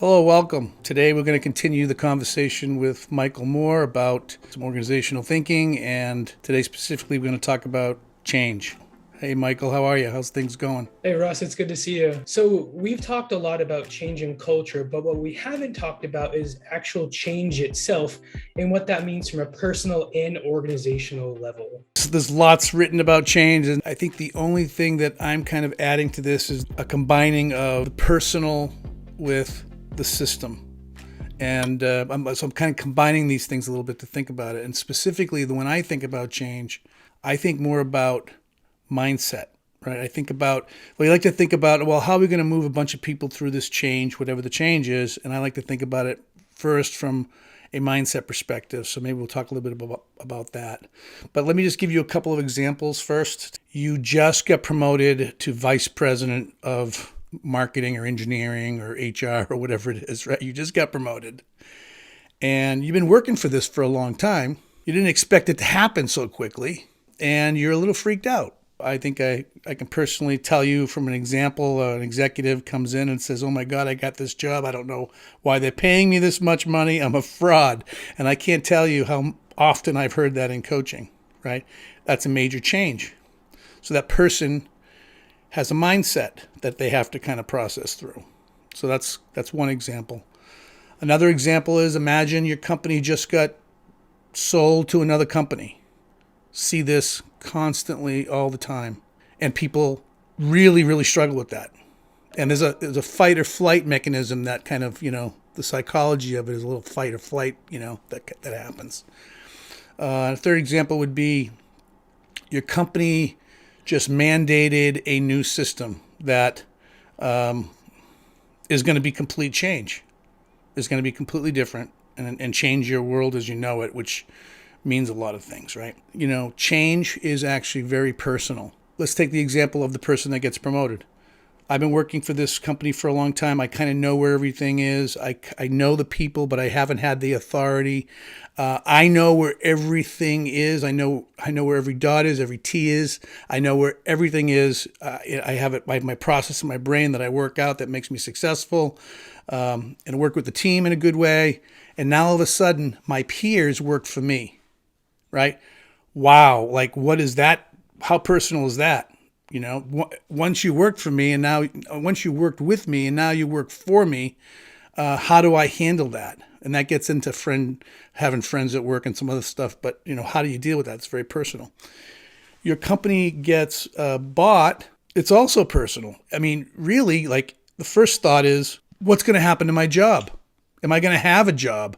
Hello, welcome. Today we're going to continue the conversation with Michael Moore about some organizational thinking, and today specifically we're going to talk about change. Hey, Michael, how are you? How's things going? Hey Russ, it's good to see you. So we've talked a lot about changing culture, but what we haven't talked about is actual change itself and what that means from a personal and organizational level. So there's lots written about change, and I think the only thing that I'm kind of adding to this is a combining of the personal with the system. And so I'm kind of combining these things a little bit to think about it. And specifically, when I think about change, I think more about mindset, right? I think about, well, you like to think about, well, how are we going to move a bunch of people through this change, whatever the change is? And I like to think about it first from a mindset perspective. So maybe we'll talk a little bit about that. But let me just give you a couple of examples first. You just got promoted to vice president of marketing or engineering or HR or whatever it is, right? You just got promoted. And you've been working for this for a long time. You didn't expect it to happen so quickly, and you're a little freaked out. I think I can personally tell you from an example, an executive comes in and says, oh my God, I got this job. I don't know why they're paying me this much money. I'm a fraud. And I can't tell you how often I've heard that in coaching, right? That's a major change. So that person has a mindset that they have to kind of process through. So that's one example. Another example is, imagine your company just got sold to another company. See this constantly all the time. And people really, really struggle with that. And there's a fight or flight mechanism that kind of, the psychology of it is a little fight or flight, that happens. A third example would be your company just mandated a new system that is going to be complete change. It's going to be completely different and change your world as you know it, which means a lot of things, right? Change is actually very personal. Let's take the example of the person that gets promoted. I've been working for this company for a long time. I kind of know where everything is. I know the people, but I haven't had the authority. I know where everything is. I know where every dot is, every T is. I know where everything is. I have it by my process in my brain that I work out that makes me successful, and work with the team in a good way. And now all of a sudden, my peers work for me, right? Wow, like what is that? How personal is that? Once you worked for me and now, once you worked with me and now you work for me, how do I handle that? And that gets into having friends at work and some other stuff. But, how do you deal with that? It's very personal. Your company gets bought. It's also personal. I mean, really, like the first thought is, what's going to happen to my job? Am I going to have a job?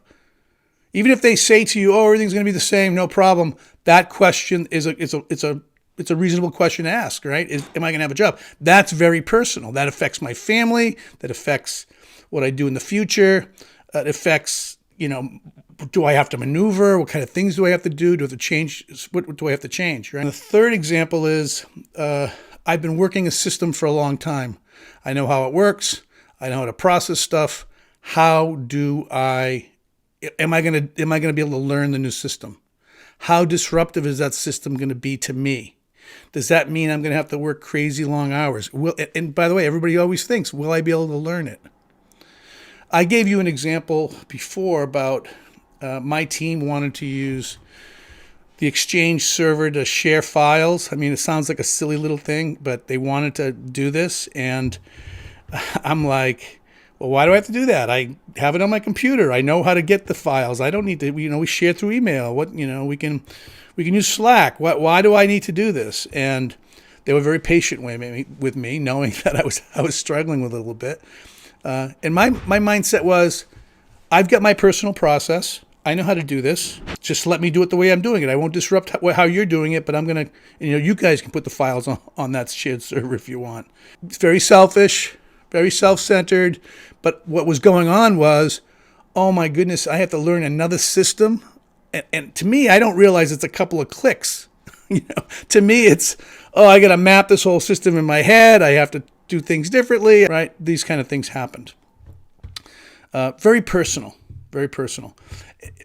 Even if they say to you, oh, everything's going to be the same, no problem. That question is it's a reasonable question to ask, right? Am I going to have a job? That's very personal. That affects my family. That affects what I do in the future. It affects, do I have to maneuver? What kind of things do I have to do? Do I have to change? What do I have to change? Right? And the third example is I've been working a system for a long time. I know how it works. I know how to process stuff. How do am I going to be able to learn the new system? How disruptive is that system going to be to me? Does that mean I'm going to have to work crazy long hours? And by the way, everybody always thinks, will I be able to learn it? I gave you an example before about my team wanted to use the Exchange server to share files. I mean, it sounds like a silly little thing, but they wanted to do this. And I'm like, well, why do I have to do that? I have it on my computer. I know how to get the files. I don't need to, we share through email. We can use Slack. Why do I need to do this? And they were very patient with me, knowing that I was struggling with it a little bit. And my mindset was, I've got my personal process. I know how to do this. Just let me do it the way I'm doing it. I won't disrupt how you're doing it, but I'm going to, you guys can put the files on that shared server if you want. It's very selfish, very self-centered. But what was going on was, oh my goodness, I have to learn another system. And to me, I don't realize it's a couple of clicks. To me, it's, oh, I got to map this whole system in my head. I have to do things differently, right? These kind of things happened. Very personal. very personal.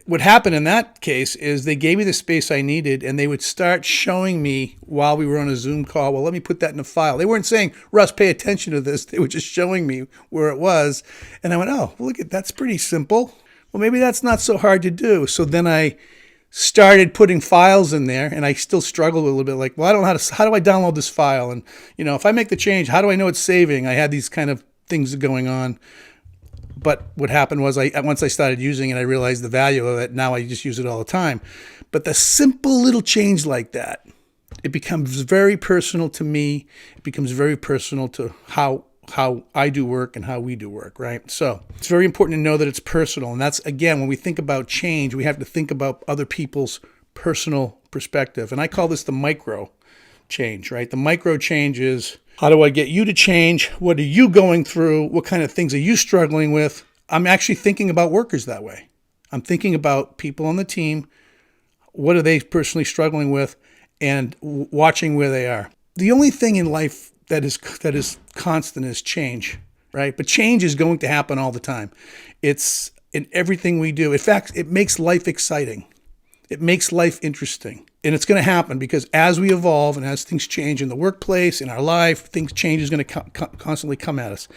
What happened in that case is they gave me the space I needed, and they would start showing me while we were on a Zoom call, well, let me put that in a file. They weren't saying, Russ, pay attention to this. They were just showing me where it was. And I went, oh, well, look, that's pretty simple. Well, maybe that's not so hard to do. So then I started putting files in there, and I still struggled a little bit, like, well, I don't know how do I download this file? And, if I make the change, how do I know it's saving? I had these kind of things going on. But what happened was once I started using it, I realized the value of it. Now I just use it all the time. But the simple little change like that, it becomes very personal to me. It becomes very personal to how I do work and how we do work, right? So it's very important to know that it's personal. And that's, again, when we think about change, we have to think about other people's personal perspective. And I call this the micro change, right? The micro change is, how do I get you to change? What are you going through? What kind of things are you struggling with? I'm actually thinking about workers that way. I'm thinking about people on the team. What are they personally struggling with? And watching where they are. The only thing in life that is constant is change, right? But change is going to happen all the time. It's in everything we do. In fact, it makes life exciting. It makes life interesting. And it's going to happen because as we evolve and as things change in the workplace, in our life, change is going to constantly come at us.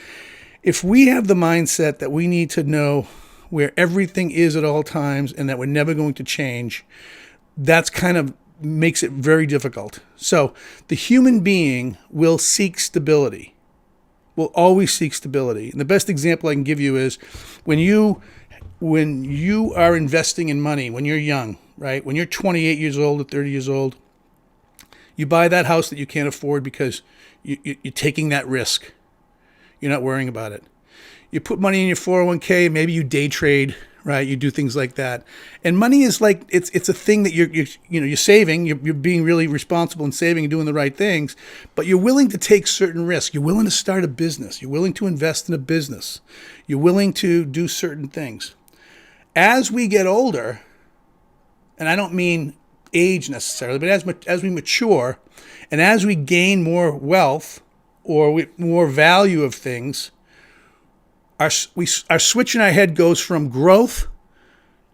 If we have the mindset that we need to know where everything is at all times and that we're never going to change, that's kind of makes it very difficult. So the human being will seek stability, will always seek stability. And the best example I can give you is when you are investing in money, when you're young, right? When you're 28 years old or 30 years old, you buy that house that you can't afford because you're taking that risk. You're not worrying about it. You put money in your 401k, maybe you day trade, right? You do things like that. And money is like, it's a thing that you're saving, you're being really responsible and saving and doing the right things, but you're willing to take certain risks. You're willing to start a business. You're willing to invest in a business. You're willing to do certain things. As we get older, and I don't mean age necessarily, but as we mature and as we gain more wealth or more value of things, our switch in our head goes from growth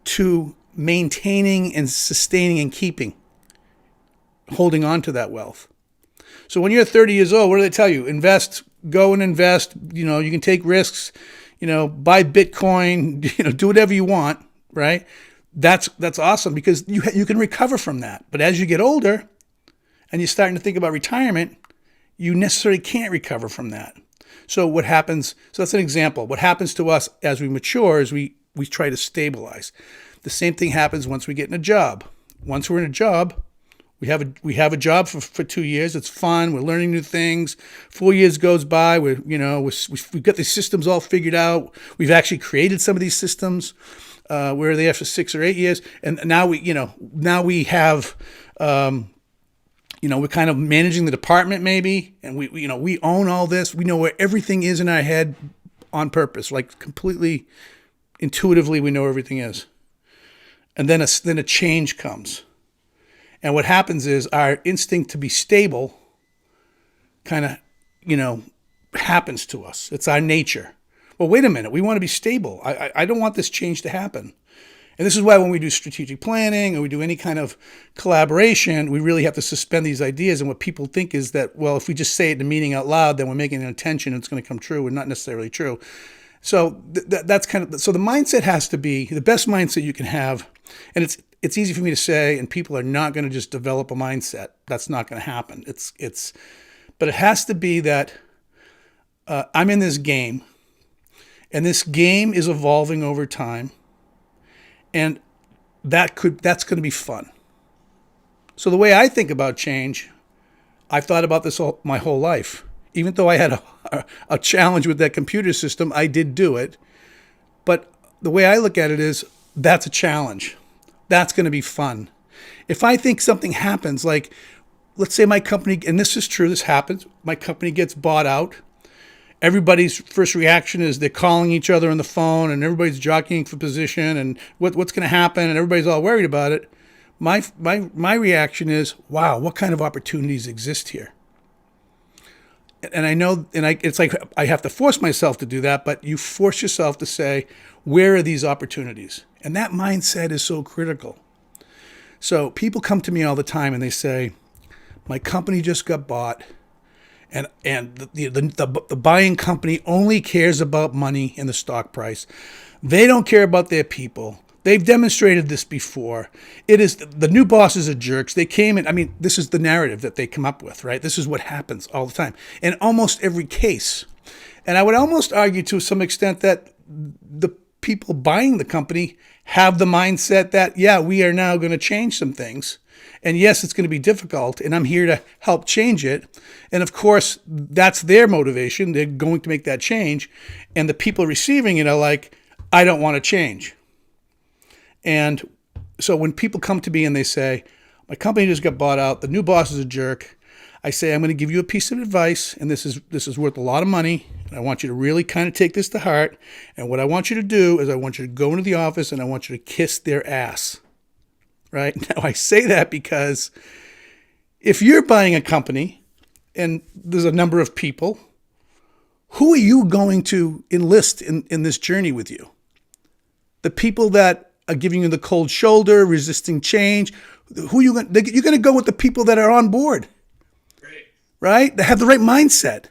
to maintaining and sustaining and holding on to that wealth. So when you're 30 years old, what do they tell you? Invest, go and invest. You can take risks, buy Bitcoin, do whatever you want, right? That's awesome because you can recover from that. But as you get older and you're starting to think about retirement, you necessarily can't recover from that. So what happens, so that's an example. What happens to us as we mature is we try to stabilize. The same thing happens once we get in a job. Once we're in a job, we have a job for 2 years. It's fun. We're learning new things. 4 years goes by. We've got the systems all figured out. We've actually created some of these systems. We're there for 6 or 8 years, and now we have. We're kind of managing the department maybe, and we own all this. We know where everything is in our head on purpose, like completely intuitively we know where everything is. And then a change comes. And what happens is our instinct to be stable kind of, happens to us. It's our nature. Well, wait a minute. We want to be stable. I don't want this change to happen. And this is why when we do strategic planning or we do any kind of collaboration, we really have to suspend these ideas. And what people think is that, well, if we just say it in a meeting out loud, then we're making an intention and it's going to come true, and not necessarily true. So that's kind of, so the mindset has to be the best mindset you can have. And it's easy for me to say, and people are not going to just develop a mindset. That's not going to happen. But it has to be that I'm in this game, and this game is evolving over time. And that's going to be fun. So the way I think about change, I've thought about this my whole life. Even though I had a challenge with that computer system, I did do it. But the way I look at it is, that's a challenge. That's going to be fun. If I think something happens, like, let's say my company, and this is true, this happens, my company gets bought out. Everybody's first reaction is they're calling each other on the phone, and everybody's jockeying for position, and what's going to happen, and everybody's all worried about it. My reaction is, wow, what kind of opportunities exist here? And I know, it's like I have to force myself to do that, but you force yourself to say, where are these opportunities? And that mindset is so critical. So people come to me all the time and they say, my company just got bought, and the buying company only cares about money and the stock price. They don't care about their people. They've demonstrated this before. It is the new bosses are jerks. They came in. I mean, this is the narrative that they come up with, right? This is what happens all the time in almost every case. And I would almost argue to some extent that the people buying the company have the mindset that, yeah, we are now going to change some things. And yes, it's going to be difficult, and I'm here to help change it. And of course, that's their motivation. They're going to make that change. And the people receiving it are like, I don't want to change. And so when people come to me and they say, my company just got bought out, the new boss is a jerk, I say, I'm going to give you a piece of advice, and this is worth a lot of money. And I want you to really kind of take this to heart. And what I want you to do is I want you to go into the office and I want you to kiss their ass. Right? Now, I say that because if you're buying a company and there's a number of people, who are you going to enlist in this journey with you? The people that are giving you the cold shoulder, resisting change. Who are you going? You're going to go with the people that are on board, right? They have the right mindset.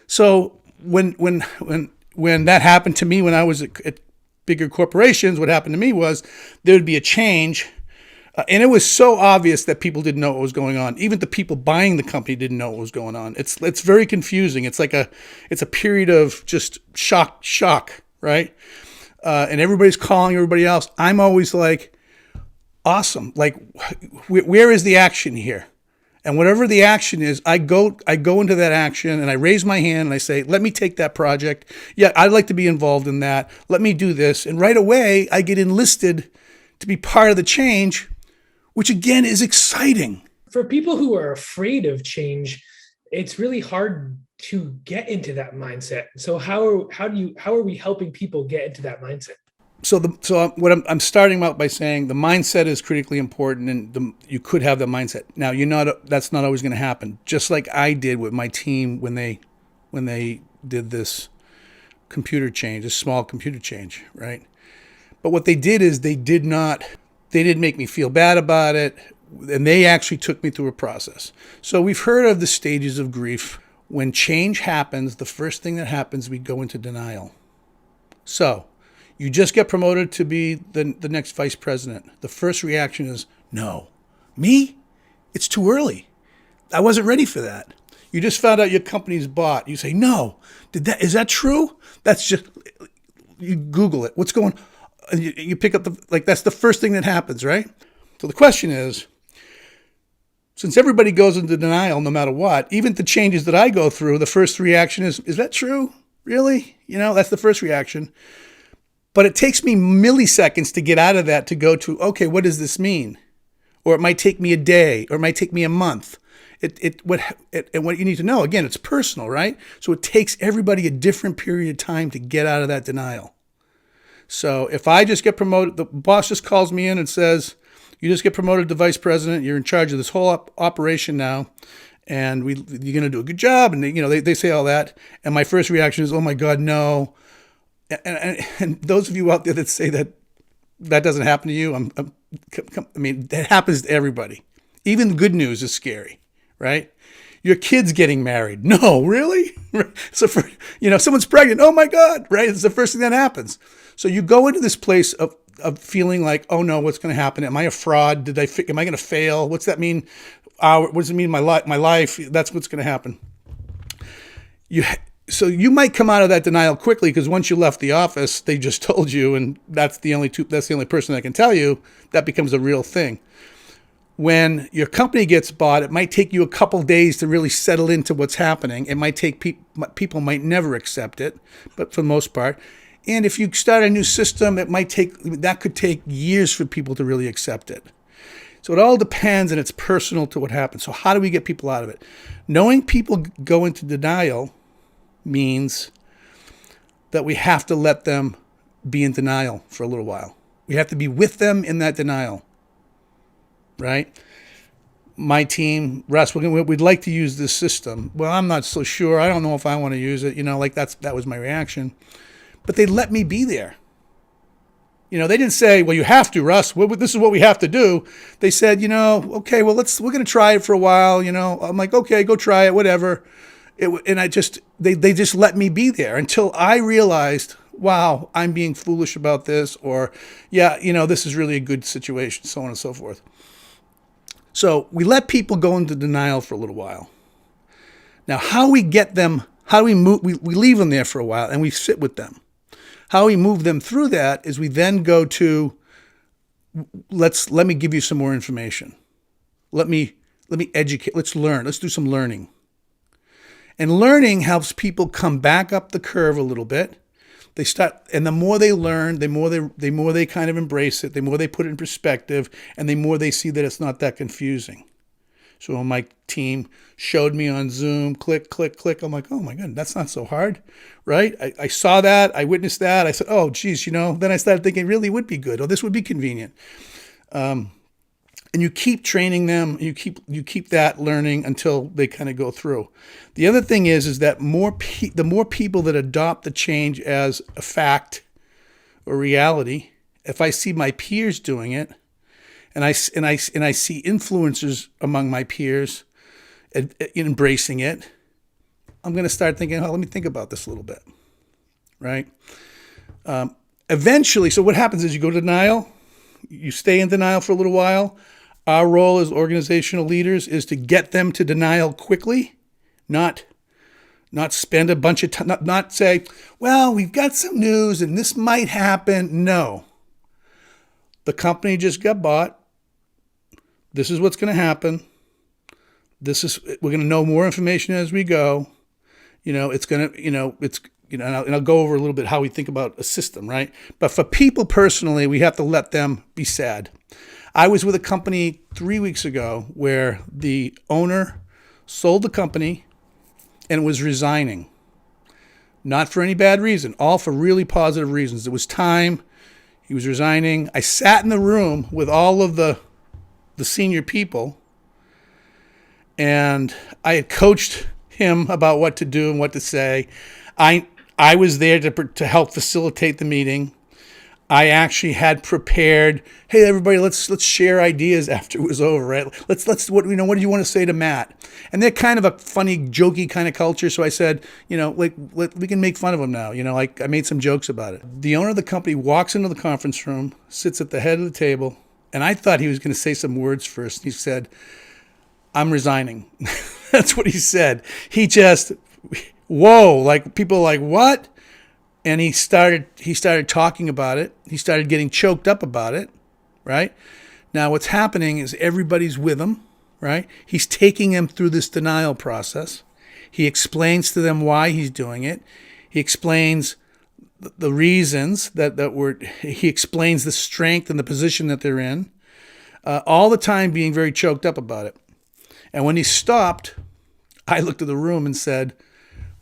So when that happened to me when I was at bigger corporations, what happened to me was there would be a change, and it was so obvious that people didn't know what was going on. Even the people buying the company didn't know what was going on. It's very confusing. It's like it's a period of just shock, right? And everybody's calling everybody else. I'm always like, awesome. Like, where is the action here? And whatever the action is, I go into that action and I raise my hand and I say, let me take that project. Yeah, I'd like to be involved in that. Let me do this. And right away, I get enlisted to be part of the change, which again is exciting. For people who are afraid of change, it's really hard to get into that mindset. So how are we helping people get into that mindset? So what I'm starting out by saying, the mindset is critically important, and you could have the mindset. Now, that's not always going to happen. Just like I did with my team when they did this computer change, this small computer change, right? But what they did is they didn't make me feel bad about it, and they actually took me through a process. So we've heard of the stages of grief. When change happens, the first thing that happens, we go into denial. So you just get promoted to be the next vice president. The first reaction is, no. Me? It's too early. I wasn't ready for that. You just found out your company's bought. You say, no. Is that true? That's just, you Google it. What's going on? You pick up that's the first thing that happens, right? So the question is, since everybody goes into denial no matter what, even the changes that I go through, the first reaction is that true? Really? That's the first reaction. But it takes me milliseconds to get out of that to go to, okay, what does this mean? Or it might take me a day, or it might take me a month. And what you need to know, again, it's personal, right? So it takes everybody a different period of time to get out of that denial. So if I just get promoted, the boss just calls me in and says, you just get promoted to vice president, you're in charge of this whole operation now, and you're going to do a good job, and they say all that. And my first reaction is, oh my God, no. And those of you out there that say that doesn't happen to you, that happens to everybody. Even the good news is scary, right? Your kid's getting married. No, really? So someone's pregnant. Oh my God, right? It's the first thing that happens. So you go into this place of feeling like, oh no, what's going to happen? Am I a fraud? Am I going to fail? What's that mean? What does it mean? My life? That's what's going to happen. So you might come out of that denial quickly because once you left the office, they just told you, and that's the only person that can tell you. That becomes a real thing. When your company gets bought, it might take you a couple days to really settle into what's happening. It might take people might never accept it, but for the most part. And if you start a new system, that could take years for people to really accept it. So it all depends, and it's personal to what happens. So how do we get people out of it? Knowing people go into denial means that we have to let them be in denial for a little while. We have to be with them in that denial, right? my team, Russ, we'd like to use this system. Well, I'm not so sure. I don't know if I want to use it. Like that was my reaction. But they let me be there. They didn't say, well, you have to, Russ. This is what we have to do. They said, okay, well, we're going to try it for a while. I'm like, okay, go try it, whatever. They just let me be there until I realized, wow, I'm being foolish about this, or, yeah, this is really a good situation, so on and so forth. So we let people go into denial for a little while. Now, how we get them, how do we move? We leave them there for a while and we sit with them. How we move them through that is we then go to, let me give you some more information. Let me educate. Let's learn. Let's do some learning. And learning helps people come back up the curve a little bit. They start, and the more they learn, the more they kind of embrace it, the more they put it in perspective, and the more they see that it's not that confusing. So when my team showed me on Zoom, click, click, click, I'm like, oh my God, that's not so hard, right? I saw that, I witnessed that, I said, oh geez, then I started thinking it really would be good, or this would be convenient. And you keep training them, you keep that learning until they kind of go through. The other thing is that the more people that adopt the change as a fact or reality, if I see my peers doing it, and I see influencers among my peers embracing it, I'm going to start thinking, let me think about this a little bit, right? Eventually, so what happens is you go to denial, you stay in denial for a little while. Our role as organizational leaders is to get them to denial quickly, not spend a bunch of time, not say, well, we've got some news and this might happen. No. The company just got bought. This is what's going to happen. We're going to know more information as we go. And I'll go over a little bit how we think about a system, right? But for people personally, we have to let them be sad. I was with a company 3 weeks ago where the owner sold the company and was resigning. Not for any bad reason, all for really positive reasons. It was time. He was resigning. I sat in the room with all of the senior people, and I had coached him about what to do and what to say. I was there to help facilitate the meeting. I actually had prepared, hey everybody, let's share ideas after it was over, right? What do you want to say to Matt? And they're kind of a funny, jokey kind of culture. So I said, we can make fun of them now. I made some jokes about it. The owner of the company walks into the conference room, sits at the head of the table, and I thought he was going to say some words first. He said, I'm resigning. That's what he said. He just, whoa, like people are like, what? And he started talking about it. He started getting choked up about it, right? Now what's happening is everybody's with him, right? He's taking them through this denial process. He explains to them why he's doing it. He explains the reasons he explains the strength and the position that they're in, all the time being very choked up about it. And when he stopped, I looked at the room and said,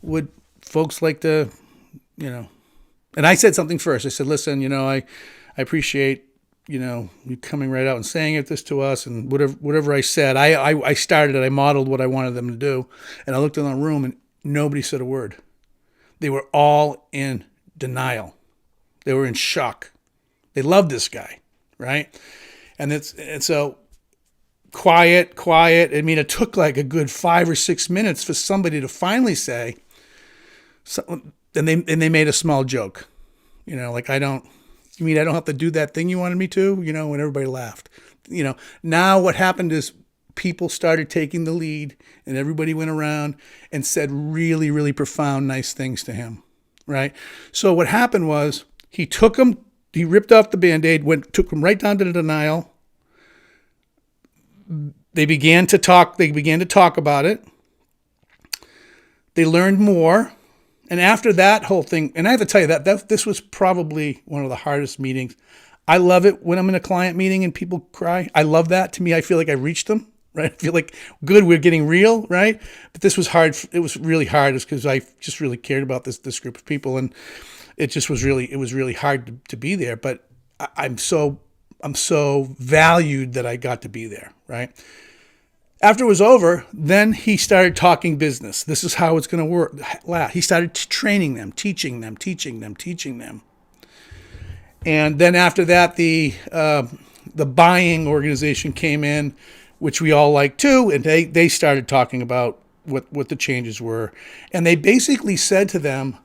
would folks like to, and I said something first. I said, listen, I appreciate, you coming right out and saying this to us, and whatever I said, I started it. I modeled what I wanted them to do. And I looked in the room and nobody said a word. They were all in denial. They were in shock. They loved this guy, right? And so quiet. I mean, it took like a good 5 or 6 minutes for somebody to finally say, and they made a small joke, I don't have to do that thing you wanted me to, when everybody laughed. Now what happened is people started taking the lead and everybody went around and said really, really profound, nice things to him, right? So what happened was he ripped off the Band-Aid, took him right down to the denial. They began to talk about it. They learned more. And after that whole thing, and I have to tell you that this was probably one of the hardest meetings. I love it when I'm in a client meeting and people cry. I love that. To me, I feel like I reached them, right? I feel like, good, we're getting real, right? But this was hard. It was really hard because I just really cared about this group of people. And it was really hard to be there. But I'm so valued that I got to be there, right? After it was over, then he started talking business. This is how it's going to work. He started training them, teaching them. And then after that, the buying organization came in, which we all like too, and they started talking about what the changes were. And they basically said to them,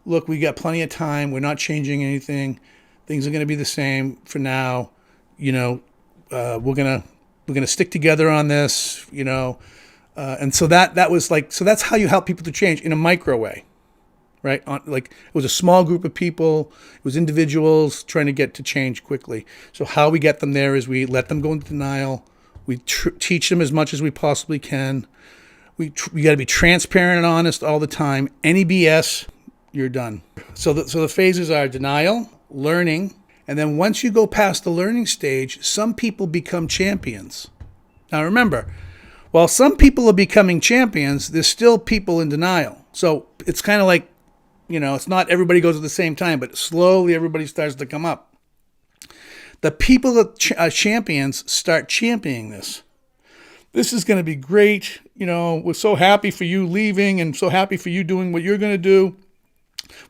look, we got plenty of time. We're not changing anything. Things are going to be the same for now. We're gonna stick together on this. And so that was like, so that's how you help people to change in a micro way, right? Like it was a small group of people. It was individuals trying to get to change quickly. So how we get them there is we let them go into denial. We teach them as much as we possibly can. We got to be transparent and honest all the time. Any BS, you're done. So the phases are denial, learning, and then once you go past the learning stage, some people become champions. Now remember, while some people are becoming champions, there's still people in denial. So it's kind of like, it's not everybody goes at the same time, but slowly everybody starts to come up. The people that are champions start championing this. This is going to be great. We're so happy for you leaving and so happy for you doing what you're going to do.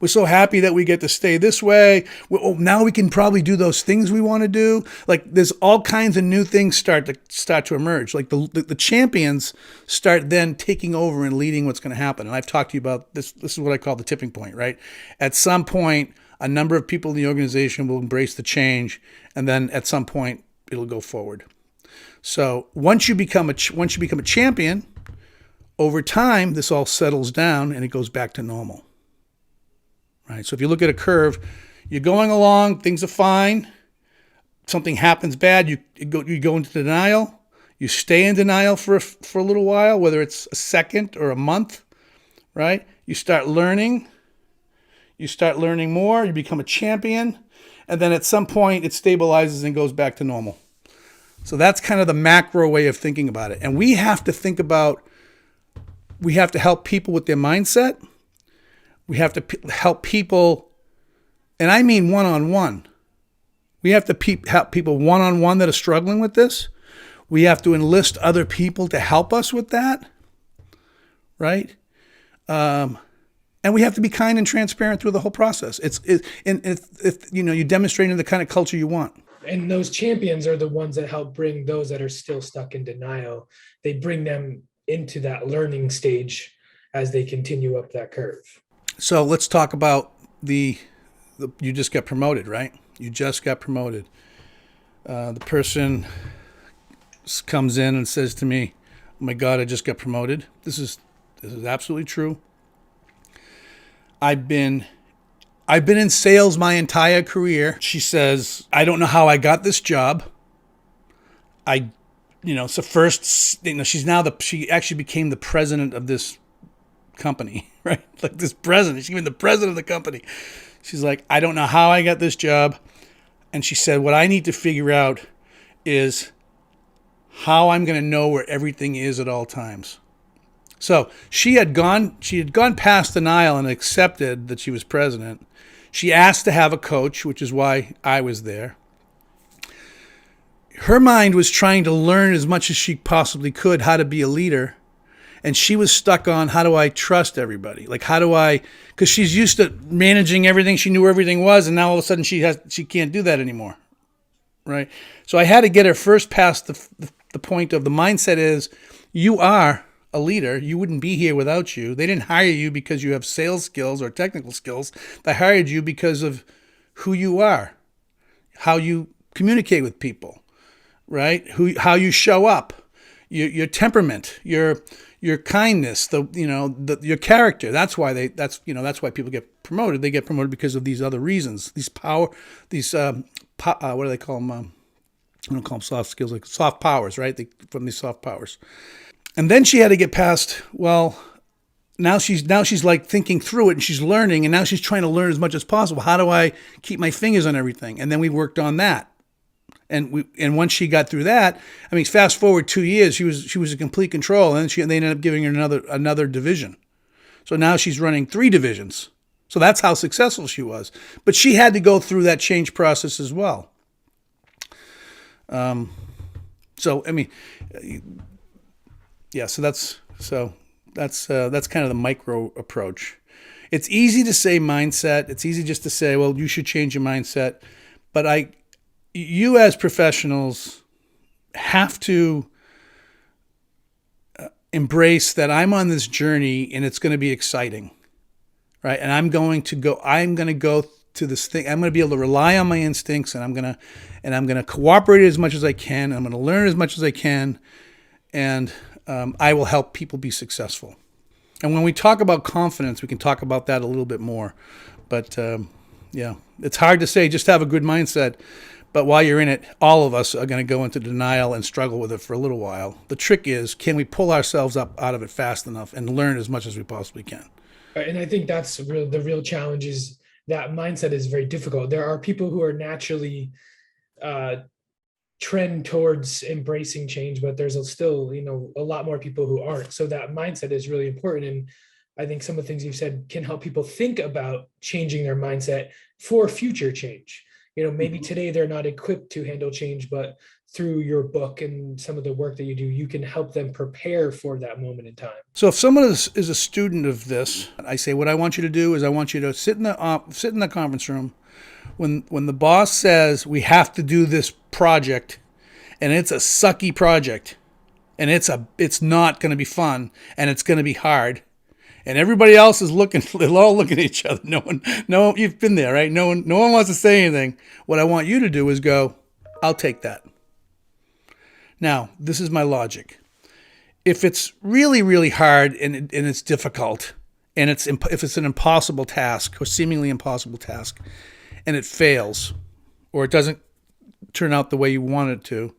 We're so happy that we get to stay this way. Now we can probably do those things we want to do. Like there's all kinds of new things start to emerge. Like the champions start then taking over and leading what's going to happen. And I've talked to you about this. This is what I call the tipping point, right? At some point, a number of people in the organization will embrace the change, and then at some point, it'll go forward. So once you become a champion, over time, this all settles down and it goes back to normal. Right. So if you look at a curve, you're going along, things are fine. Something happens bad, you go into denial. You stay in denial for a little while, whether it's a second or a month, right? You start learning. You start learning more. You become a champion, and then at some point it stabilizes and goes back to normal. So that's kind of the macro way of thinking about it. And we have to help people with their mindset. We have to help people, and I mean one-on-one. We have to help people one-on-one that are struggling with this. We have to enlist other people to help us with that, right? And we have to be kind and transparent through the whole process. You're demonstrating the kind of culture you want. And those champions are the ones that help bring those that are still stuck in denial. They bring them into that learning stage as they continue up that curve. So let's talk about you just got promoted, right? You just got promoted. The person comes in and says to me, "Oh my God, I just got promoted." This is absolutely true. I've been in sales my entire career. She says, "I don't know how I got this job." So first, she actually became the president of this company, right? Like this president, she's even the president of the company. She's like, "I don't know how I got this job." And she said, "What I need to figure out is how I'm going to know where everything is at all times." So she had gone past denial and accepted that she was president. She asked to have a coach, which is why I was there. Her mind was trying to learn as much as she possibly could how to be a leader. And she was stuck on, how do I trust everybody? Like, because she's used to managing everything. She knew where everything was. And now all of a sudden she can't do that anymore. Right. So I had to get her first past the point of the mindset is you are a leader. You wouldn't be here without you. They didn't hire you because you have sales skills or technical skills. They hired you because of who you are, how you communicate with people, right? How you show up, your temperament, your kindness, your character. That's why people get promoted. They get promoted because of these other reasons. What do they call them? I don't call them soft skills, like soft powers, right? From these soft powers. And then she had to get past, now she's like thinking through it and she's learning, and now she's trying to learn as much as possible. How do I keep my fingers on everything? And then we worked on that. And once she got through that, fast forward 2 years, she was in complete control, and they ended up giving her another division. So now she's running 3 divisions. So that's how successful she was. But she had to go through that change process as well. Yeah, that's kind of the micro approach. It's easy to say mindset. It's easy just to say, well, you should change your mindset. But you as professionals have to embrace that I'm on this journey and it's going to be exciting, right? And I'm going to go to this thing. I'm going to be able to rely on my instincts, and I'm going to cooperate as much as I can. I'm going to learn as much as I can, and I will help people be successful. And when we talk about confidence, we can talk about that a little bit more. But yeah, it's hard to say just have a good mindset. But while you're in it, all of us are going to go into denial and struggle with it for a little while. The trick is, can we pull ourselves up out of it fast enough and learn as much as we possibly can? And I think that's the real challenge is that mindset is very difficult. There are people who are naturally trend towards embracing change, but there's still, a lot more people who aren't. So that mindset is really important. And I think some of the things you've said can help people think about changing their mindset for future change. Maybe today they're not equipped to handle change, but through your book and some of the work that you do, you can help them prepare for that moment in time. So if someone is a student of this, I say, what I want you to do is I want you to sit in the conference room. When the boss says we have to do this project, and it's a sucky project, and it's not going to be fun, and it's going to be hard, and everybody else is looking, they're all looking at each other. No, you've been there, right? No one wants to say anything. What I want you to do is go, I'll take that. Now, this is my logic. If it's really, really hard and it's difficult, and if it's an impossible task or seemingly impossible task, and it fails, or it doesn't turn out the way you want it to,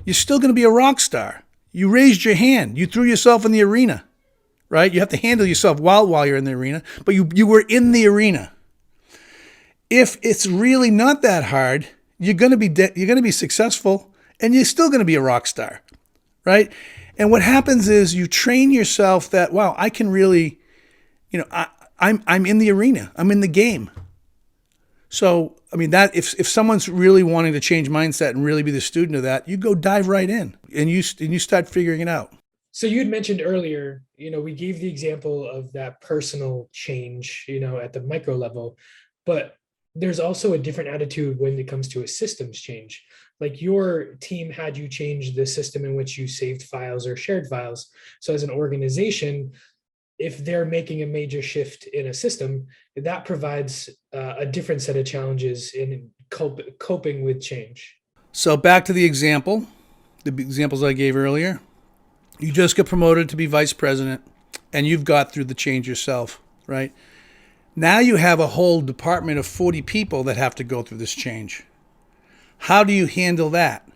you're still going to be a rock star. You raised your hand. You threw yourself in the arena, right? You have to handle yourself while you're in the arena, but you were in the arena. If it's really not that hard, you're going to be successful, and you're still going to be a rock star, right? And what happens is you train yourself that, wow, I can really, I'm in the arena. I'm in the game. So, I mean, that if someone's really wanting to change mindset and really be the student of that, you go dive right in and you start figuring it out. So you had mentioned earlier, we gave the example of that personal change, at the micro level, but there's also a different attitude when it comes to a systems change. Like your team had you change the system in which you saved files or shared files. So as an organization, if they're making a major shift in a system, that provides a different set of challenges in coping with change. So back to the examples I gave earlier. You just get promoted to be vice president, and you've got through the change yourself, right? Now you have a whole department of 40 people that have to go through this change. How do you handle that,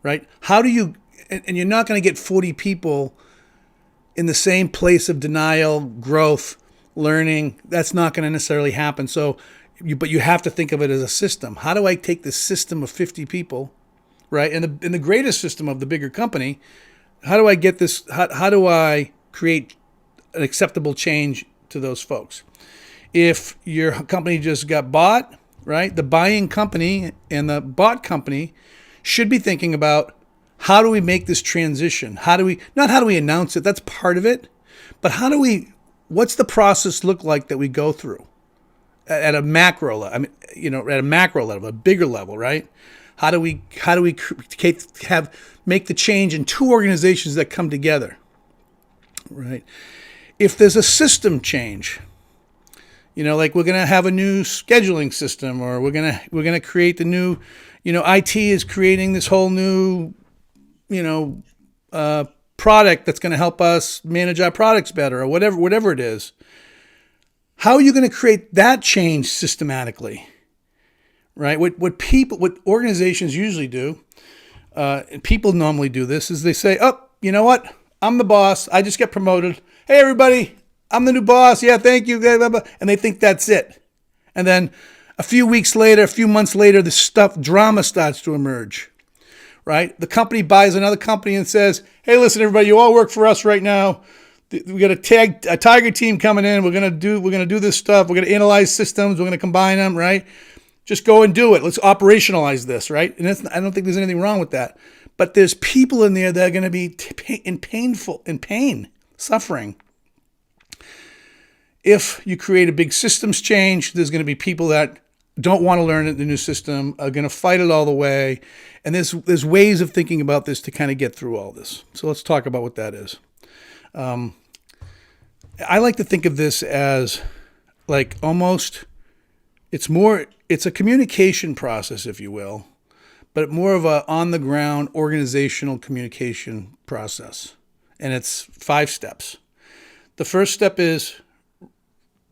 right? And you're not going to get 40 people in the same place of denial, growth, learning. That's not going to necessarily happen. But you have to think of it as a system. How do I take this system of 50 people, right? And the greatest system of the bigger company, how do I get this? How do I create an acceptable change to those folks? If your company just got bought, right? The buying company and the bought company should be thinking about, how do we make this transition? How do we announce it? That's part of it. But what's the process look like that we go through at a macro level? I mean, at a macro level, a bigger level, right? How do we make the change in two organizations that come together, right? If there's a system change, like we're going to have a new scheduling system, or we're going to create the new, IT is creating this whole new, product that's going to help us manage our products better, or whatever it is. How are you going to create that change systematically, right? What organizations usually do, and people normally do this, is they say, oh, you know what? I'm the boss. I just get promoted. Hey, everybody, I'm the new boss. Yeah, thank you. Blah, blah, blah. And they think that's it. And then a few months later, this drama starts to emerge. Right? The company buys another company and says, hey, listen, everybody, you all work for us right now. We got a tiger team coming in. We're going to do this stuff. We're going to analyze systems. We're going to combine them, right? Just go and do it. Let's operationalize this, right? And I don't think there's anything wrong with that. But there's people in there that are going to be in pain, suffering. If you create a big systems change, there's going to be people that don't want to learn the new system, are going to fight it all the way. And there's ways of thinking about this to kind of get through all this. So let's talk about what that is. I like to think of this as like almost, it's a communication process, if you will, but more of a on-the-ground organizational communication process. And it's 5 steps. The first step is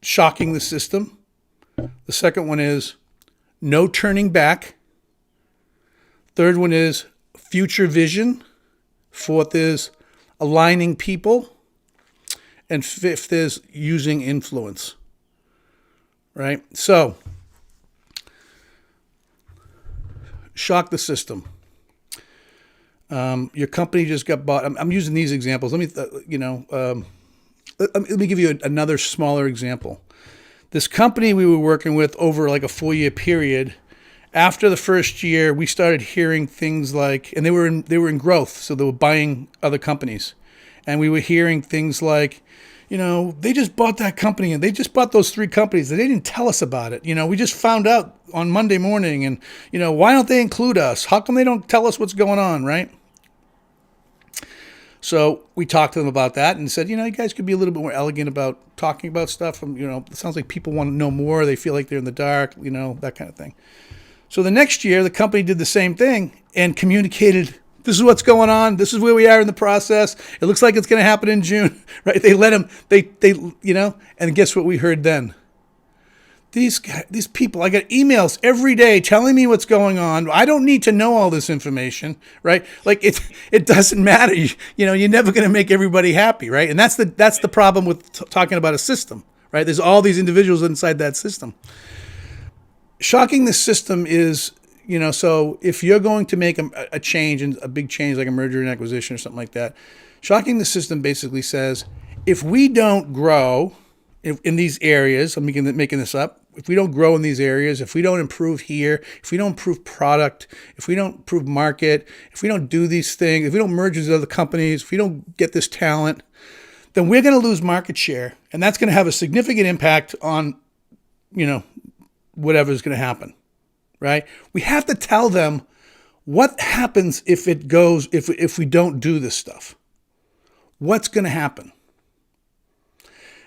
shocking the system. The second one is no turning back. Third one is future vision. Fourth is aligning people. And fifth is using influence. Right? So, shock the system. Your company just got bought. I'm using these examples. Let me give you another smaller example. This company we were working with over like a 4-year period, after the first year, we started hearing things like, and they were in growth, so they were buying other companies. And we were hearing things like, they just bought that company and they just bought those 3 companies. They didn't tell us about it. We just found out on Monday morning and, why don't they include us? How come they don't tell us what's going on, right? So we talked to them about that and said, you guys could be a little bit more elegant about talking about stuff. It sounds like people want to know more. They feel like they're in the dark, that kind of thing. So the next year, the company did the same thing and communicated, this is what's going on. This is where we are in the process. It looks like it's going to happen in June, right? They let them, and guess what we heard then? These people, I got emails every day telling me what's going on. I don't need to know all this information, right? Like it doesn't matter. You're never going to make everybody happy, right? And that's the problem with talking about a system, right? There's all these individuals inside that system. Shocking the system is, so if you're going to make a change, and a big change like a merger and acquisition or something like that, shocking the system basically says, if we don't grow in these areas, I'm making this up, if we don't grow in these areas, if we don't improve here, if we don't improve product, if we don't improve market, if we don't do these things, if we don't merge with other companies, if we don't get this talent, then we're going to lose market share. And that's going to have a significant impact on, whatever's going to happen, right? We have to tell them what happens if we don't do this stuff. What's going to happen?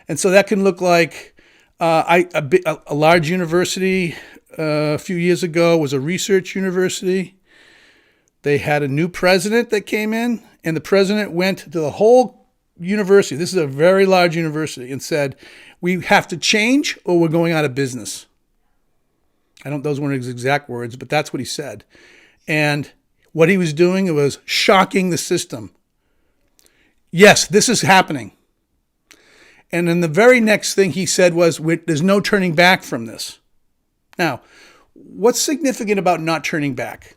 And so that can look like a large university a few years ago was a research university. They had a new president that came in, and the president went to the whole university. This is a very large university, and said, we have to change or we're going out of business. Those weren't his exact words, but that's what he said. And what he was doing was shocking the system. Yes, this is happening. And then the very next thing he said was, there's no turning back from this. Now, what's significant about not turning back?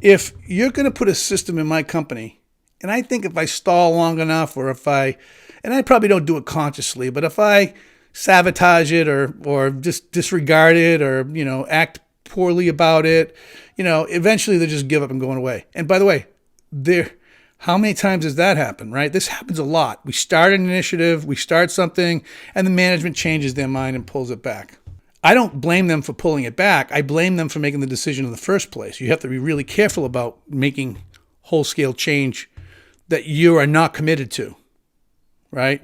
If you're going to put a system in my company, and I think if I stall long enough, or and I probably don't do it consciously, but if I sabotage it or just disregard it or, act poorly about it, eventually they just give up and going away. And by the way, how many times does that happen, right? This happens a lot. We start an initiative, we start something, and the management changes their mind and pulls it back. I don't blame them for pulling it back. I blame them for making the decision in the first place. You have to be really careful about making whole-scale change that you are not committed to, right?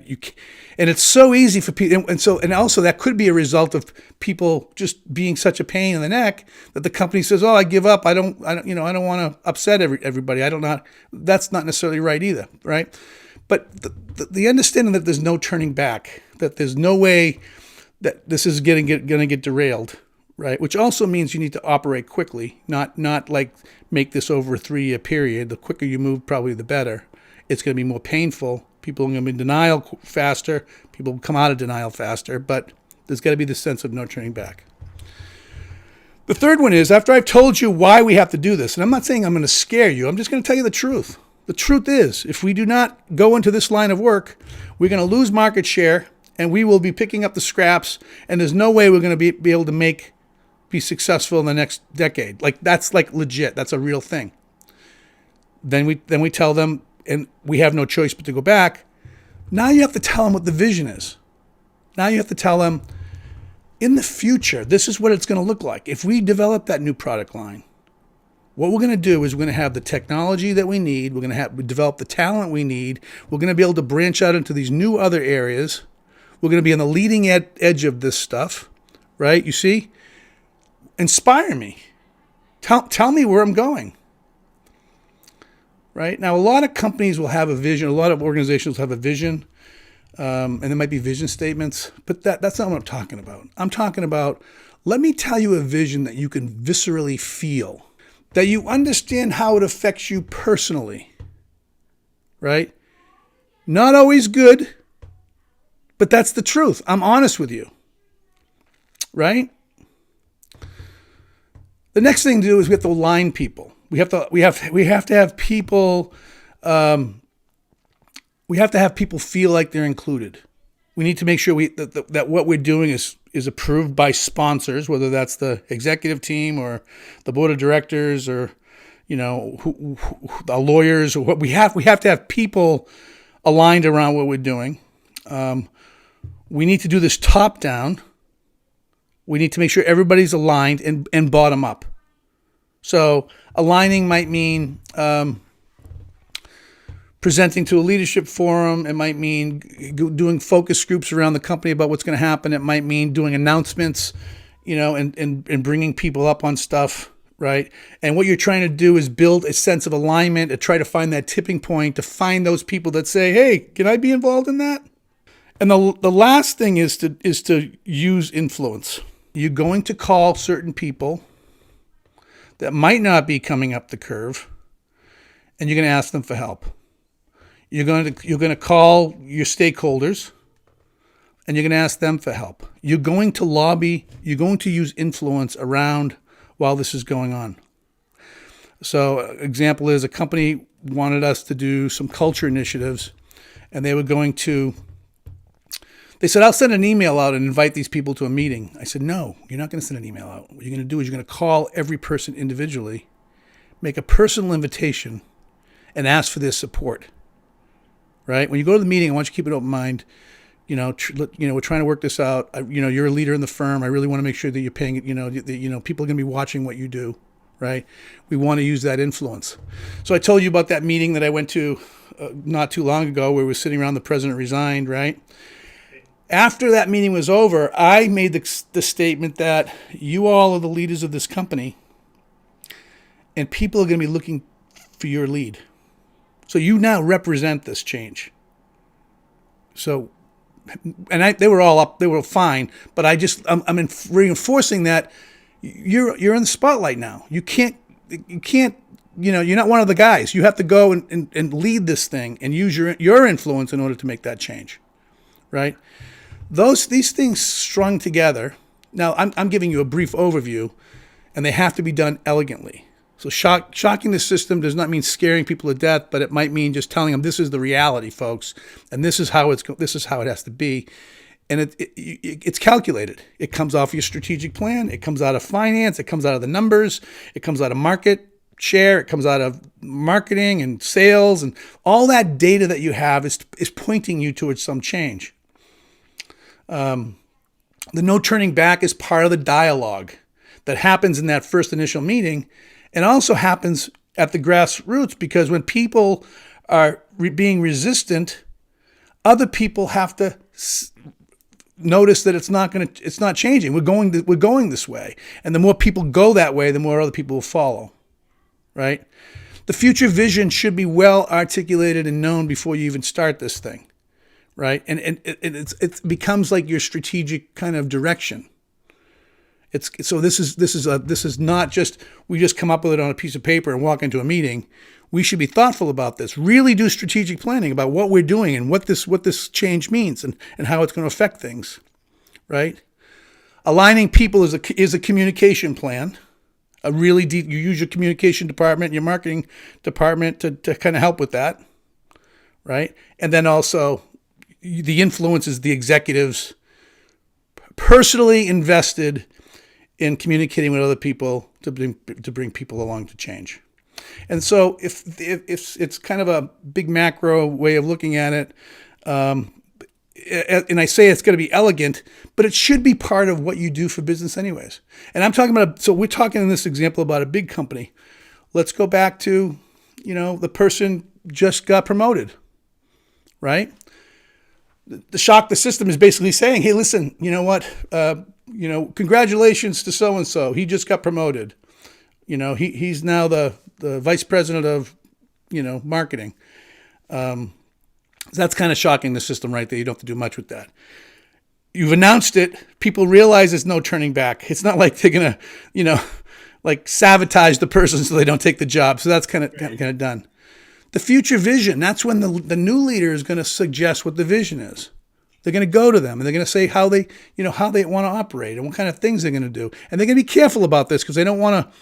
And it's so easy for people, and also that could be a result of people just being such a pain in the neck that the company says, "Oh, I give up. I don't want to upset everybody. That's not necessarily right either, right?" But the understanding that there's no turning back, that there's no way that this is going to get derailed, right? Which also means you need to operate quickly, not like make this over a 3-year period. The quicker you move, probably the better. It's going to be more painful. People are going to be in denial faster. People come out of denial faster, but there's got to be this sense of no turning back. The third one is, after I've told you why we have to do this, and I'm not saying I'm going to scare you, I'm just going to tell you the truth. The truth is, if we do not go into this line of work, we're going to lose market share, and we will be picking up the scraps, and there's no way we're going to be able to be successful in the next decade. That's legit. That's a real thing. Then we tell them, and we have no choice but to go back. Now you have to tell them what the vision is. Now you have to tell them, in the future, this is what it's going to look like. If we develop that new product line, what we're going to do is we're going to have the technology that we need. We're going to develop the talent we need. We're going to be able to branch out into these new other areas. We're going to be on the leading edge of this stuff, right? You see? Inspire me. Tell me where I'm going. Right? Now, a lot of companies will have a vision. A lot of organizations will have a vision. And there might be vision statements. But that's not what I'm talking about. I'm talking about, let me tell you a vision that you can viscerally feel, that you understand how it affects you personally. Right? Not always good, but that's the truth. I'm honest with you. Right? The next thing to do is we have to align people. We have to have people. We have to have people feel like they're included. We need to make sure that what we're doing is approved by sponsors, whether that's the executive team or the board of directors or the lawyers or what we have. We have to have people aligned around what we're doing. We need to do this top down. We need to make sure everybody's aligned and bottom up. So aligning might mean presenting to a leadership forum. It might mean doing focus groups around the company about what's going to happen. It might mean doing announcements, and bringing people up on stuff, right? And what you're trying to do is build a sense of alignment and try to find that tipping point to find those people that say, hey, can I be involved in that? And the last thing is to use influence. You're going to call certain people that might not be coming up the curve, and you're going to ask them for help. You're going to call your stakeholders, and you're going to ask them for help. You're going to lobby. You're going to use influence around while this is going on. So, example is a company wanted us to do some culture initiatives, and they said, I'll send an email out and invite these people to a meeting. I said, no, you're not going to send an email out. What you're going to do is you're going to call every person individually, make a personal invitation, and ask for their support. Right? When you go to the meeting, I want you to keep an open mind. We're trying to work this out. You're a leader in the firm. I really want to make sure that you're paying, people are going to be watching what you do. Right? We want to use that influence. So I told you about that meeting that I went to not too long ago where we were sitting around, the president resigned, right? After that meeting was over, I made the statement that you all are the leaders of this company, and people are going to be looking for your lead. So you now represent this change. So, and they were all up, they were fine, but I'm reinforcing that you're in the spotlight now. You can't, you're not one of the guys. You have to go and lead this thing and use your influence in order to make that change, right? These things strung together. Now, I'm giving you a brief overview, and they have to be done elegantly. So shocking the system does not mean scaring people to death, but it might mean just telling them this is the reality, folks, and this is how it has to be. And it's calculated. It comes off your strategic plan. It comes out of finance. It comes out of the numbers. It comes out of market share. It comes out of marketing and sales, and all that data that you have is pointing you towards some change. The no turning back is part of the dialogue that happens in that first initial meeting, and also happens at the grassroots, because when people are being resistant, other people have to notice that it's not changing. We're going this way, and the more people go that way, the more other people will follow. Right? The future vision should be well articulated and known before you even start this thing. Right? And it becomes like your strategic kind of direction. This is not just we just come up with it on a piece of paper and walk into a meeting. We should be thoughtful about this. Really do strategic planning about what we're doing and what this change means and how it's going to affect things. Right? Aligning people is a communication plan. You use your communication department, your marketing department to kind of help with that. Right? And then also the influence is the executives personally invested in communicating with other people to bring people along to change. And so if it's kind of a big macro way of looking at it, and I say it's going to be elegant, but it should be part of what you do for business anyways. And I'm talking about, so we're talking in this example about a big company. Let's go back to, the person just got promoted, right? The shock the system is basically saying, hey, listen, you know what? Congratulations to so-and-so. He just got promoted. He's now the vice president of, marketing. That's kind of shocking the system right there. You don't have to do much with that. You've announced it. People realize there's no turning back. It's not like they're going to, like sabotage the person so they don't take the job. So that's kind of done. The future vision, that's when the new leader is going to suggest what the vision is. They're going to go to them and they're going to say how they want to operate and what kind of things they're going to do. And they're going to be careful about this because they don't want to,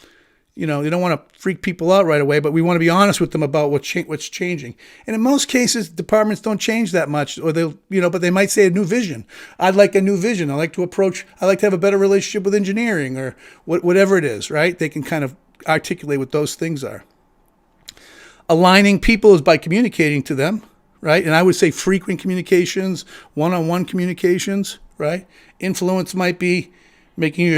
they don't want to freak people out right away, but we want to be honest with them about what's changing. And in most cases, departments don't change that much, or but they might say a new vision. I'd like a new vision. I like to have a better relationship with engineering or whatever it is, right? They can kind of articulate what those things are. Aligning people is by communicating to them, right? And I would say frequent communications, one-on-one communications, right? Influence might be making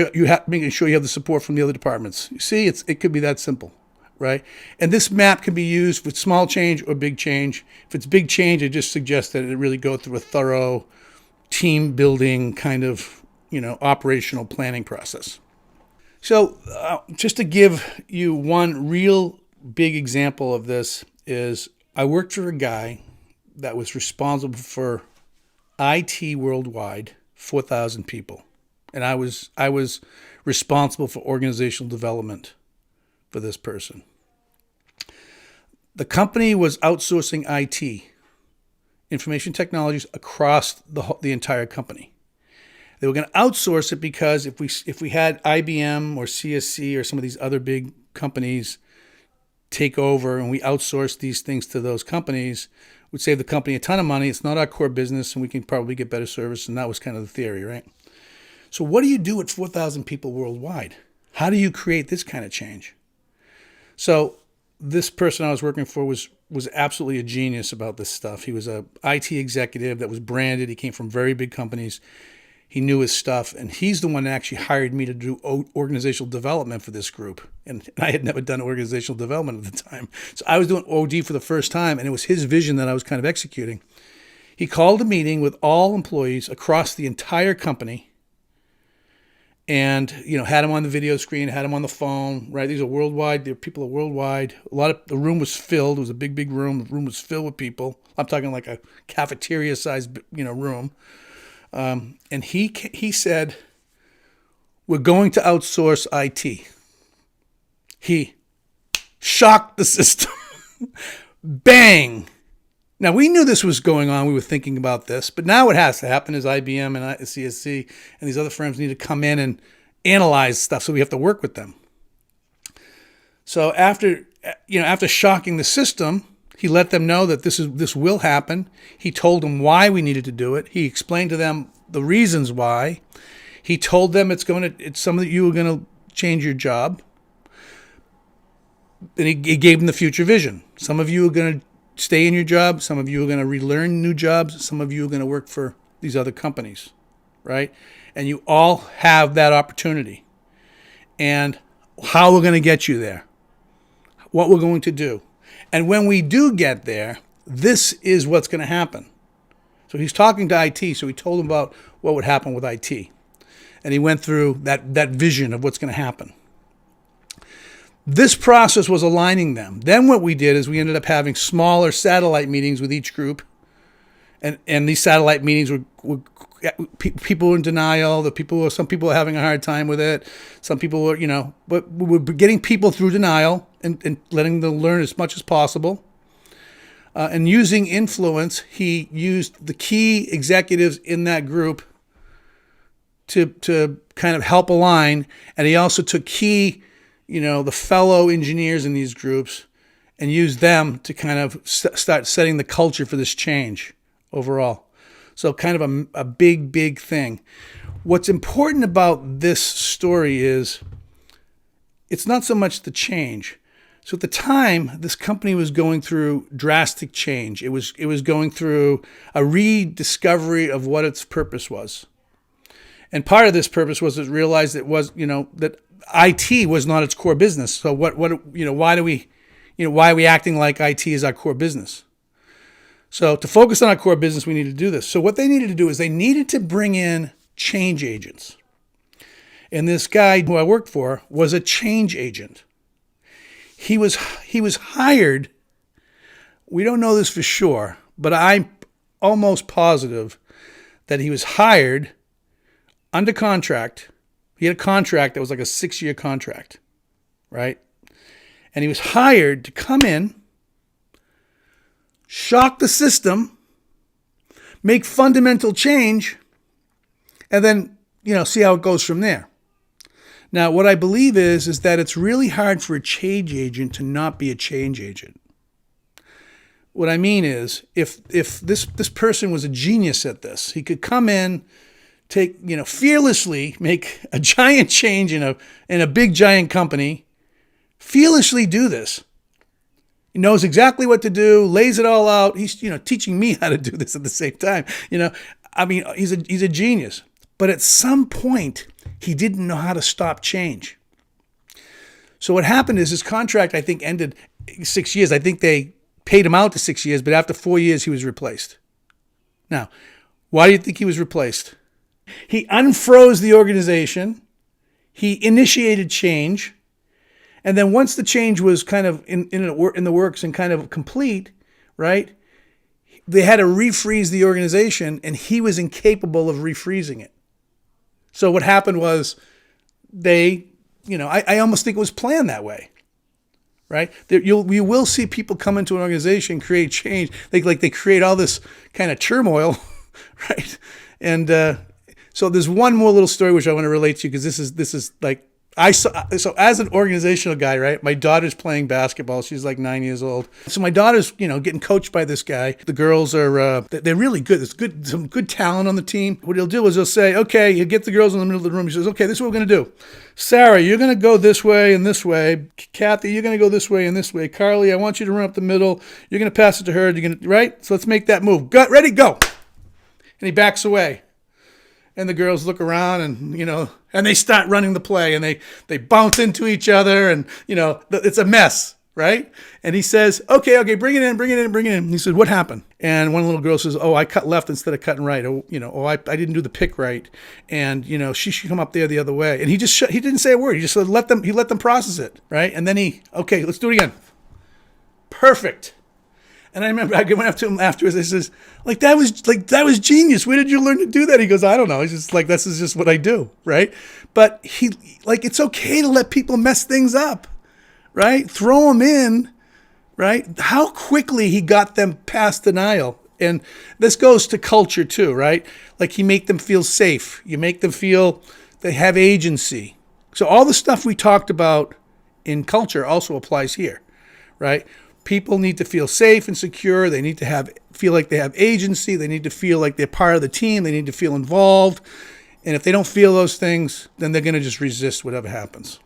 sure you have the support from the other departments. You see, it could be that simple, right? And this map can be used with small change or big change. If it's big change, I just suggest that it really go through a thorough team building kind of, operational planning process. So just to give you one real big example of this is I worked for a guy that was responsible for IT worldwide, 4,000 people. And I was responsible for organizational development for this person. The company was outsourcing IT, information technologies, across the entire company. They were going to outsource it because if we had IBM or CSC or some of these other big companies take over and we outsource these things to those companies, it would save the company a ton of money. It's not our core business, and we can probably get better service. And that was kind of the theory, right? So what do you do with 4,000 people worldwide? How do you create this kind of change? So this person I was working for was absolutely a genius about this stuff. He was a IT executive that was branded. He came from very big companies. He knew his stuff, and he's the one that actually hired me to do organizational development for this group. And I had never done organizational development at the time. So I was doing OD for the first time, and it was his vision that I was kind of executing. He called a meeting with all employees across the entire company, and had him on the video screen, had him on the phone, right? These are worldwide. People are worldwide. The room was filled. It was a big, big room. The room was filled with people. I'm talking like a cafeteria-sized, room. And he said, we're going to outsource IT. He shocked the system. Bang! Now, we knew this was going on. We were thinking about this. But now what has to happen is IBM and CSC and these other firms need to come in and analyze stuff, so we have to work with them. So after shocking the system, he let them know that this will happen. He told them why we needed to do it. He explained to them the reasons why. He told them it's some of you are going to change your job. And he gave them the future vision. Some of you are going to stay in your job. Some of you are going to relearn new jobs. Some of you are going to work for these other companies, right? And you all have that opportunity. And how we're going to get you there. What we're going to do. And when we do get there, this is what's going to happen. So he's talking to IT, so he told them about what would happen with IT. And he went through that vision of what's going to happen. This process was aligning them. Then what we did is we ended up having smaller satellite meetings with each group. And these satellite meetings were people in denial. Some people were having a hard time with it. Some people were, but we were getting people through denial and letting them learn as much as possible. And using influence, he used the key executives in that group to kind of help align. And he also took key, the fellow engineers in these groups and used them to kind of start setting the culture for this change overall. So kind of a big, big thing. What's important about this story is it's not so much the change, So at the time, this company was going through drastic change. It was going through a rediscovery of what its purpose was. And part of this purpose was to realize that IT was not its core business. So why are we acting like IT is our core business? So to focus on our core business, we need to do this. So what they needed to do is they needed to bring in change agents. And this guy who I worked for was a change agent. He was hired, we don't know this for sure, but I'm almost positive that he was hired under contract. He had a contract that was like a 6-year contract, right? And he was hired to come in, shock the system, make fundamental change, and then, see how it goes from there. Now, what I believe is that it's really hard for a change agent to not be a change agent. What I mean is, if this person was a genius at this, he could come in, fearlessly make a giant change in a big giant company, fearlessly do this. He knows exactly what to do, lays it all out. He's teaching me how to do this at the same time. He's a genius. But at some point, he didn't know how to stop change. So what happened is his contract, I think, ended 6 years. I think they paid him out to 6 years, but after 4 years, he was replaced. Now, why do you think he was replaced? He unfroze the organization. He initiated change. And then once the change was kind of in the works and kind of complete, right, they had to refreeze the organization, and he was incapable of refreezing it. So what happened was I almost think it was planned that way, right? You will see people come into an organization, create change. They create all this kind of turmoil, right? And so there's one more little story which I want to relate to you, because this is like, so as an organizational guy, right? My daughter's playing basketball. She's like 9 years old. So my daughter's, getting coached by this guy. The girls are, they're really good. There's some good talent on the team. What he'll do is he'll say, okay, he'll get the girls in the middle of the room. He says, okay, this is what we're going to do. Sarah, you're going to go this way and this way. Kathy, you're going to go this way and this way. Carly, I want you to run up the middle. You're going to pass it to her. You're going to, right? So let's make that move. Ready, go. And he backs away. And the girls look around and they start running the play, and they bounce into each other, and, it's a mess, right? And he says, okay, bring it in. And he said, what happened? And one little girl says, oh, I cut left instead of cutting right. I didn't do the pick right. And, she should come up there the other way. And he didn't say a word. He just said, let them process it, right? And then okay, let's do it again. Perfect. And I remember I went up to him afterwards. I says, that was genius. Where did you learn to do that? He goes, I don't know. He's just this is just what I do, right? But it's okay to let people mess things up, right? Throw them in, right? How quickly he got them past denial. And this goes to culture too, right? You make them feel safe. You make them feel they have agency. So all the stuff we talked about in culture also applies here, right? People need to feel safe and secure. They need to feel like they have agency. They need to feel like they're part of the team. They need to feel involved. And if they don't feel those things, then they're going to just resist whatever happens.